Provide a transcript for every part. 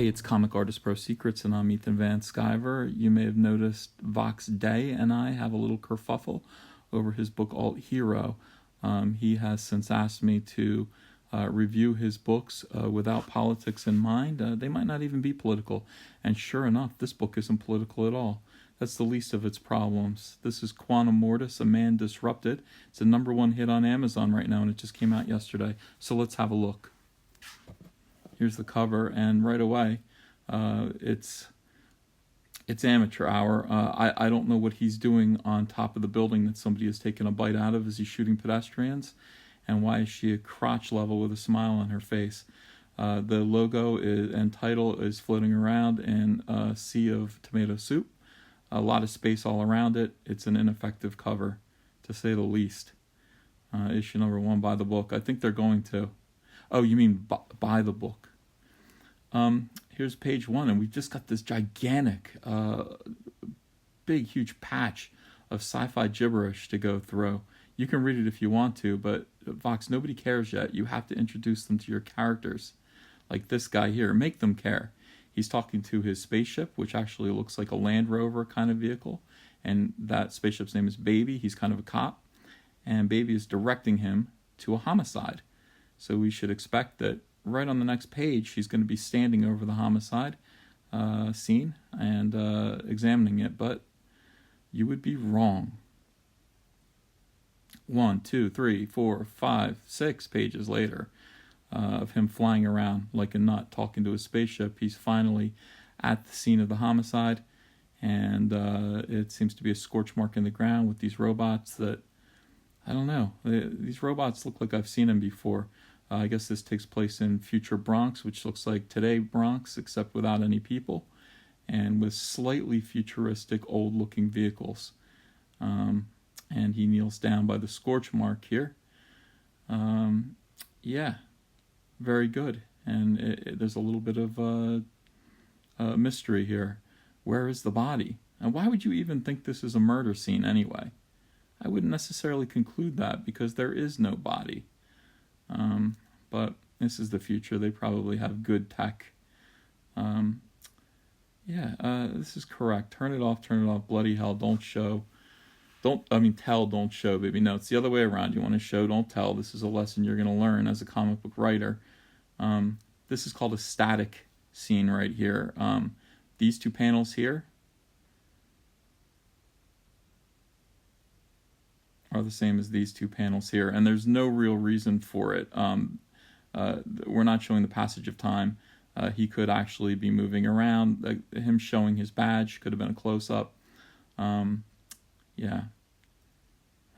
Hey, it's Comic Artist Pro Secrets, and I'm Ethan Van Sciver. You may have noticed Vox Day and I have a little kerfuffle over his book Alt Hero. He has since asked me to review his books without politics in mind. They might not even be political, and sure enough, this book isn't political at all. That's the least of its problems. This is Quantum Mortis, A Man Disrupted. It's a #1 hit on Amazon right now, and it just came out yesterday. So let's have a look. Here's the cover, and right away, it's amateur hour. I don't know what he's doing on top of the building that somebody has taken a bite out of as he's shooting pedestrians, and why is she at crotch level with a smile on her face? The logo and title is floating around in a sea of tomato soup. A lot of space all around it. It's an ineffective cover, to say the least. Issue #1, buy the book. I think they're going to. Oh, you mean buy the book. Here's page 1, and we've just got this gigantic, big, huge patch of sci-fi gibberish to go through. You can read it if you want to, but Vox, nobody cares yet. You have to introduce them to your characters. Like this guy here, make them care. He's talking to his spaceship, which actually looks like a Land Rover kind of vehicle, and that spaceship's name is Baby. He's kind of a cop, and Baby is directing him to a homicide. So we should expect that right on the next page, he's going to be standing over the homicide scene and examining it, but you would be wrong. 1, 2, 3, 4, 5, 6 pages later of him flying around like a nut talking to his spaceship, he's finally at the scene of the homicide, and it seems to be a scorch mark in the ground with these robots that, I don't know, these robots look like I've seen them before. I guess this takes place in future Bronx, which looks like today Bronx, except without any people, and with slightly futuristic, old-looking vehicles. And he kneels down by the scorch mark here. Yeah, very good. And there's a little bit of mystery here. Where is the body? And why would you even think this is a murder scene anyway? I wouldn't necessarily conclude that because there is no body. But this is the future. They probably have good tech. This is correct. Turn it off, bloody hell, don't show. Tell, don't show, baby. No, it's the other way around. You want to show, don't tell. This is a lesson you're going to learn as a comic book writer. This is called a static scene right here. These two panels here are the same as these two panels here, and there's no real reason for it. We're not showing the passage of time. He could actually be moving around. Him showing his badge could have been a close-up. Yeah.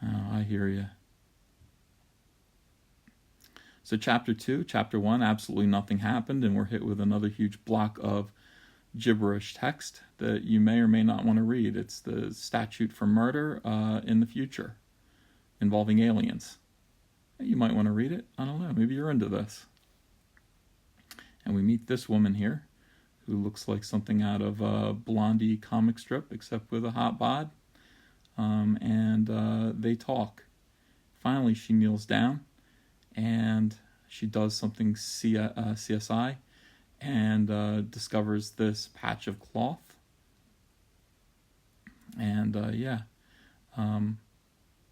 Oh, I hear you. So chapter 1, absolutely nothing happened, and we're hit with another huge block of gibberish text that you may or may not want to read. It's the statute for murder in the future, involving aliens. You might want to read it. I don't know. Maybe you're into this. And we meet this woman here, who looks like something out of a Blondie comic strip, except with a hot bod. They talk. Finally, she kneels down, and she does something CSI, and discovers this patch of cloth. And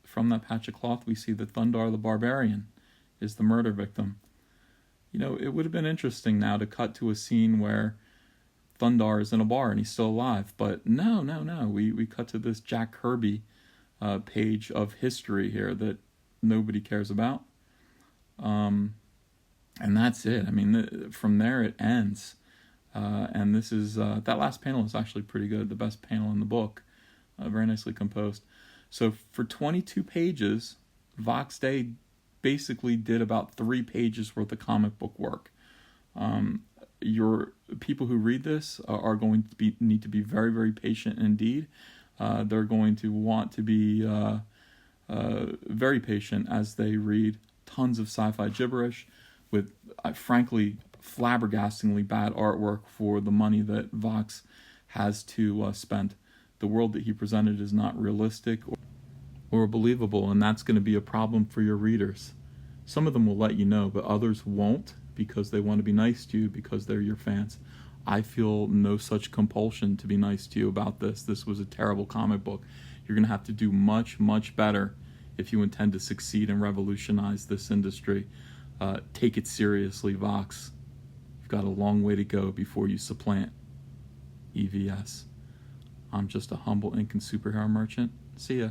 from that patch of cloth, we see that Thundar the Barbarian is the murder victim. You know, it would have been interesting now to cut to a scene where Thundar is in a bar and he's still alive, but no. We cut to this Jack Kirby page of history here that nobody cares about. And that's it. I mean, from there it ends. And this is, that last panel is actually pretty good, the best panel in the book. Very nicely composed. So for 22 pages, Vox Day basically did about 3 pages worth of comic book work. Your people who read this are going to need to be very, very patient indeed. They're going to want to be very patient as they read tons of sci-fi gibberish with, frankly, flabbergastingly bad artwork for the money that Vox has to spend. The world that he presented is not realistic or believable, and that's going to be a problem for your readers. Some of them will let you know, but others won't because they want to be nice to you because they're your fans. I feel no such compulsion to be nice to you about this. This was a terrible comic book. You're going to have to do much, much better if you intend to succeed and revolutionize this industry. Take it seriously, Vox. You've got a long way to go before you supplant EVS. I'm just a humble ink and superhero merchant. See ya.